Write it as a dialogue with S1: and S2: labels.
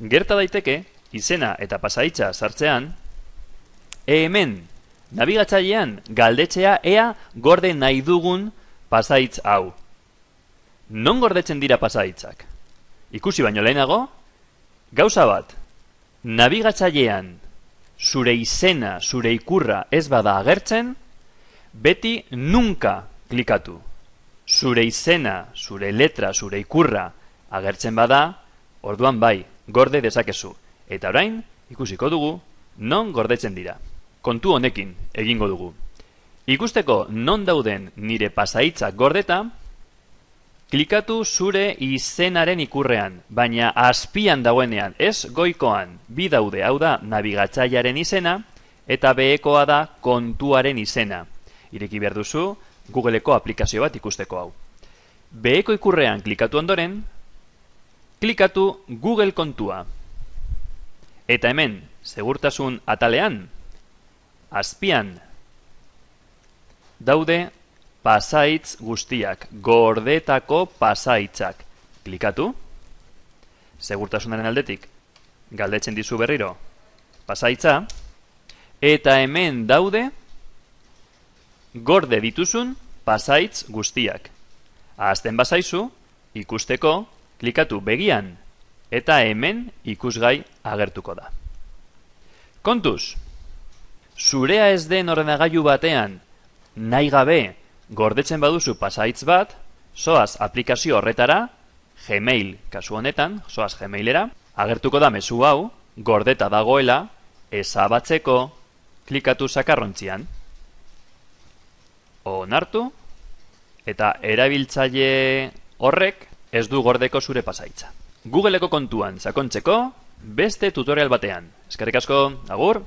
S1: Gerta daiteke, izena eta pasahitza sartzean, hemen nabigatzailean galdetzea ea gorde nahi dugun pasahitz hau. Non gordetzen dira pasahitzak? Ikusi baino lehenago, gauza bat, nabigatzailean zure izena, zure ikurra ez bada agertzen, beti nunka klikatu. Zure izena, zure letra, zure ikurra agertzen bada, orduan bai, gorde dezakezu. Eta orain, ikusiko dugu, non gordetzen dira. Kontu honekin egingo dugu. Ikusteko non dauden nire pasahitzak gordeta, klikatu zure izenaren ikurrean, baina azpian dagoenean, ez goikoan, bi daude, hau da nabigatzailearen izena, eta behekoa da kontuaren izena. Ireki behar duzu, Googleko aplikazio bat ikusteko hau. Beheko ikurrean klikatu ondoren, klikatu Google kontua. Eta hemen, segurtasun atalean, azpian, daude pasahitz guztiak, gordetako pasahitzak. Klikatu. Segurtasunaren aldetik, galdetzen dizu berriro pasahitza. Eta hemen daude gorde dituzun pasahitz guztiak. Ahazten bazaizu, ikusteko, klikatu begian. Eta hemen ikusgai agertuko da. Kontuz, zurea ez den ordenagailu batean nahi gabe gordetzen baduzu pasahitz bat, zoaz aplikazio horretara, Gmail kasu honetan, zoaz Gmailera, agertuko da mezu hau, gordeta dagoela, ezabatzeko, klikatu sakarrontzian. Onartu, eta erabiltzaile horrek ez du gordeko zure pasahitza. Googleko kontuan sakontzeko beste tutorial batean. Eskerrik asko, agur!